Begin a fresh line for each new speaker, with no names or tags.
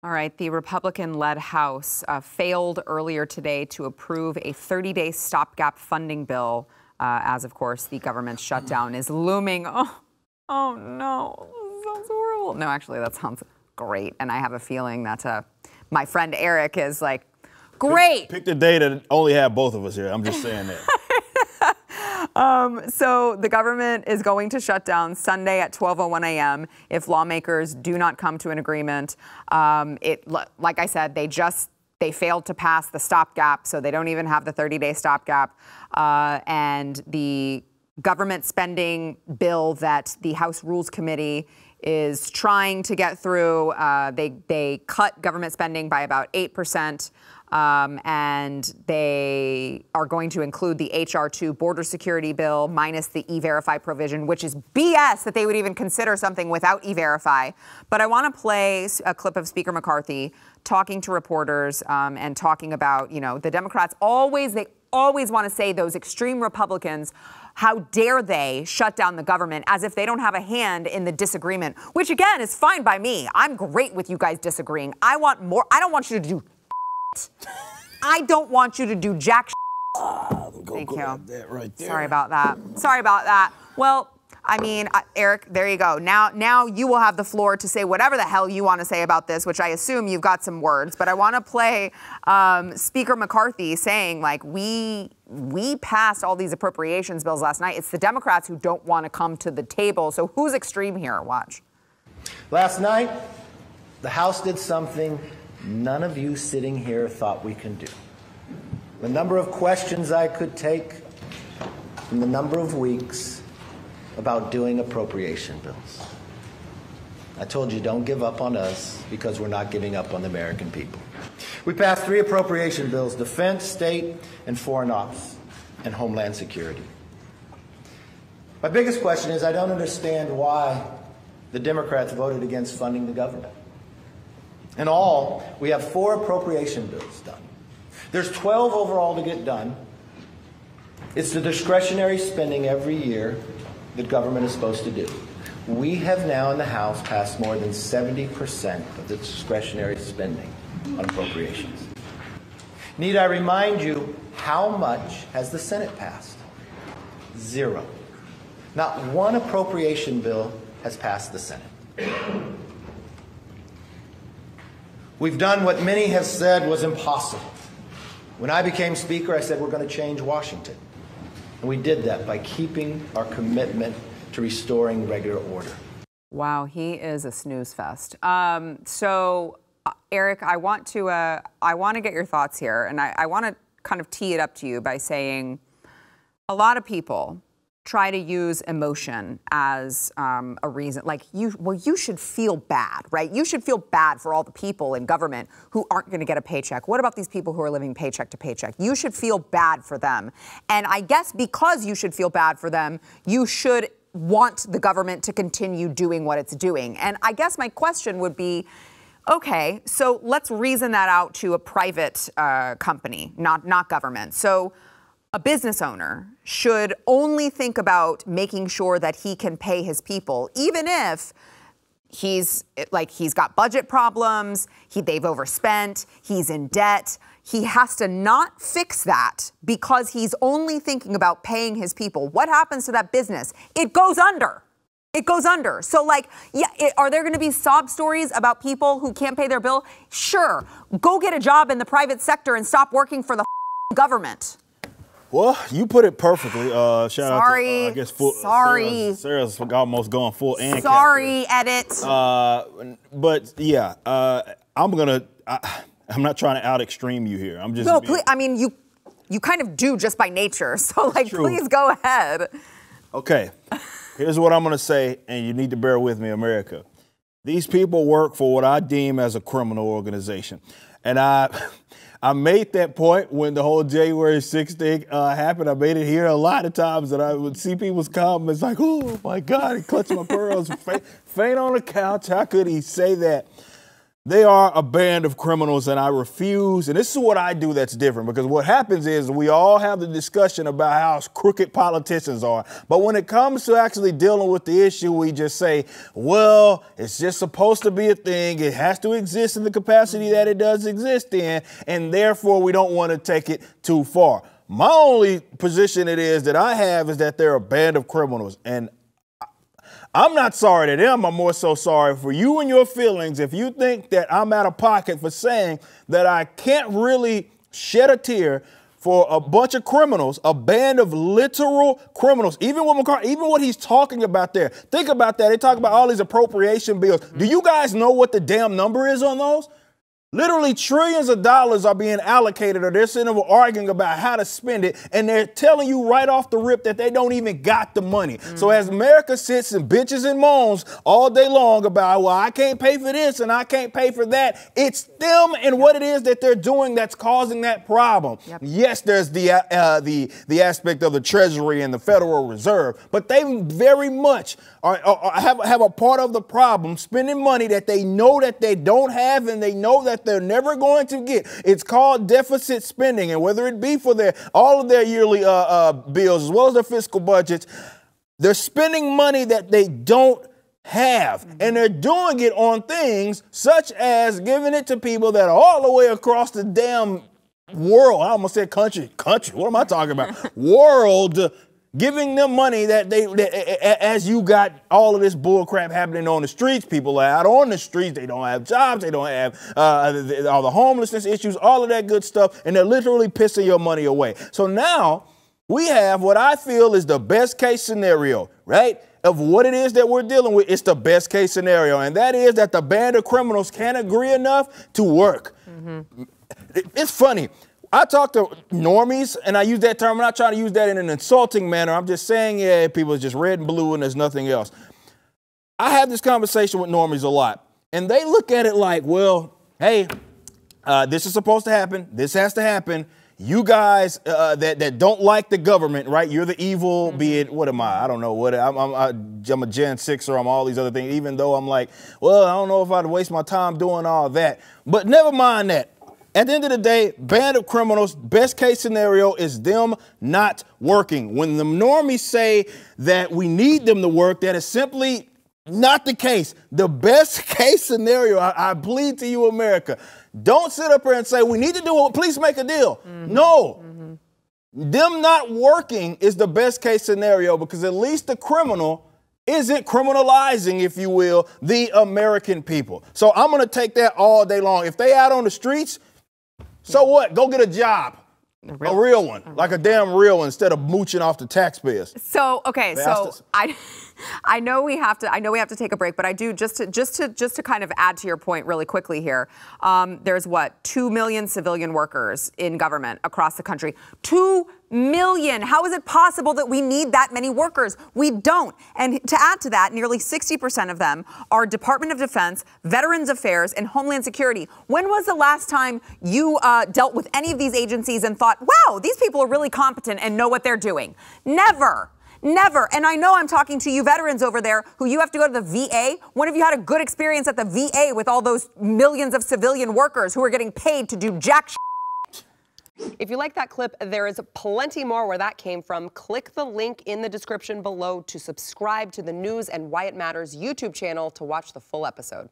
All right, the Republican-led House failed earlier today to approve a 30-day stopgap funding bill, as, of course, the government's shutdown is looming. Oh no, that sounds horrible. No, actually, that sounds great, and I have a feeling that my friend Eric is like, great.
Pick the day to only have both of us here. I'm just saying that.
So the government is going to shut down Sunday at 12:01 a.m. if lawmakers do not come to an agreement. Like I said, they failed to pass the stopgap, so they don't even have the 30-day stopgap. And the government spending bill that the House Rules Committee is trying to get through, they cut government spending by about 8%. And they are going to include the H.R. 2 border security bill minus the E-Verify provision, which is BS that they would even consider something without E-Verify. But I want to play a clip of Speaker McCarthy talking to reporters and talking about, the Democrats always want to say, those extreme Republicans, how dare they shut down the government as if they don't have a hand in the disagreement, which, again, is fine by me. I'm great with you guys disagreeing. I want more. I don't want you to do I don't want you to do jack Thank you.
Right there.
Sorry about that. Well, I mean, Eric, there you go. Now you will have the floor to say whatever the hell you want to say about this, which I assume you've got some words. But I want to play Speaker McCarthy saying, like, we passed all these appropriations bills last night. It's the Democrats who don't want to come to the table. So who's extreme here? Watch.
Last night, the House did something none of you sitting here thought we can do. The number of questions I could take from the number of weeks about doing appropriation bills. I told you, don't give up on us, because we're not giving up on the American people. We passed 3 appropriation bills: defense, state, and foreign ops, and homeland security. My biggest question is, I don't understand why the Democrats voted against funding the government. In all, we have 4 appropriation bills done. There's 12 overall to get done. It's the discretionary spending every year that government is supposed to do. We have now in the House passed more than 70% of the discretionary spending on appropriations. Need I remind you, how much has the Senate passed? 0. Not one appropriation bill has passed the Senate. We've done what many have said was impossible. When I became Speaker, I said we're going to change Washington. And we did that by keeping our commitment to restoring regular order.
Wow, he is a snooze fest. So, Eric, I want to get your thoughts here, and I want to kind of tee it up to you by saying a lot of people try to use emotion as a reason. Like, you should feel bad, right? You should feel bad for all the people in government who aren't going to get a paycheck. What about these people who are living paycheck to paycheck? You should feel bad for them. And I guess because you should feel bad for them, you should want the government to continue doing what it's doing. And I guess my question would be, okay, so let's reason that out to a private company, not government. So a business owner should only think about making sure that he can pay his people, even if he's got budget problems, they've overspent, he's in debt. He has to not fix that because he's only thinking about paying his people. What happens to that business? It goes under. It goes under. So, are there going to be sob stories about people who can't pay their bill? Sure. Go get a job in the private sector and stop working for the government.
Well, you put it perfectly. Shout out to, I guess,
Sorry.
Sarah's almost going full and
sorry, edit.
But yeah, I'm not trying to out extreme you here. I'm just.
No, please, I mean, you kind of do just by nature. So, please go ahead.
Okay. Here's what I'm going to say, and you need to bear with me, America. These people work for what I deem as a criminal organization. And I made that point when the whole January 6th thing happened. I made it here a lot of times, and I would see people's comments like, oh, my God, clutch my pearls, faint on the couch. How could he say that? They are a band of criminals, and I refuse. And this is what I do that's different, because what happens is we all have the discussion about how crooked politicians are. But when it comes to actually dealing with the issue, we just say, well, it's just supposed to be a thing. It has to exist in the capacity that it does exist in, and therefore we don't want to take it too far. My only position it is that I have is that they're a band of criminals, and I'm not sorry to them. I'm more so sorry for you and your feelings if you think that I'm out of pocket for saying that I can't really shed a tear for a bunch of criminals, a band of literal criminals. Even what he's talking about there. Think about that. They talk about all these appropriation bills. Do you guys know what the damn number is on those? Literally trillions of dollars are being allocated, or they're sitting over arguing about how to spend it, and they're telling you right off the rip that they don't even got the money. So as America sits and bitches and moans all day long about, well, I can't pay for this and I can't pay for that, it's them and what it is that they're doing that's causing that problem. Yes, there's the aspect of the Treasury and the Federal Reserve, but they very much have a part of the problem, spending money that they know that they don't have and they know that they're never going to get. It's called deficit spending, and whether it be for all of their yearly bills as well as their fiscal budgets, they're spending money that they don't have, and they're doing it on things such as giving it to people that are all the way across the damn world. I almost said country. What am I talking about? World. Giving them money that as you got all of this bull crap happening on the streets, people are out on the streets, they don't have jobs, they don't have all the homelessness issues, all of that good stuff, and they're literally pissing your money away. So now we have what I feel is the best case scenario, right? Of what it is that we're dealing with. It's the best case scenario, and that is that the band of criminals can't agree enough to work. It's funny. I talk to normies, and I use that term. I'm not trying to use that in an insulting manner. I'm just saying, yeah, people are just red and blue and there's nothing else. I have this conversation with normies a lot, and they look at it like, well, hey, this is supposed to happen. This has to happen. You guys that don't like the government, right? You're the evil, be it, what am I? I don't know what. I'm a Gen 6er. I'm all these other things, even though I'm like, well, I don't know if I'd waste my time doing all that. But never mind that. At the end of the day, band of criminals, best case scenario is them not working. When the normies say that we need them to work, that is simply not the case. The best case scenario, I plead to you, America, don't sit up here and say we need to do it, please make a deal. No. Them not working is the best case scenario, because at least the criminal isn't criminalizing, if you will, the American people. So I'm going to take that all day long. If they out on the streets, so what? Go get a job. A real one. Like a damn real one, instead of mooching off the taxpayers. So, okay,
so I know we have to take a break, but I do just to kind of add to your point really quickly here. There's 2 million civilian workers in government across the country. 2 million. How is it possible that we need that many workers? We don't. And to add to that, nearly 60% of them are Department of Defense, Veterans Affairs, and Homeland Security. When was the last time you dealt with any of these agencies and thought, wow, these people are really competent and know what they're doing? Never. Never. And I know I'm talking to you veterans over there who you have to go to the VA. When have you had a good experience at the VA with all those millions of civilian workers who are getting paid to do jack shit?
If you like that clip, there is plenty more where that came from. Click the link in the description below to subscribe to the News and Why It Matters YouTube channel to watch the full episode.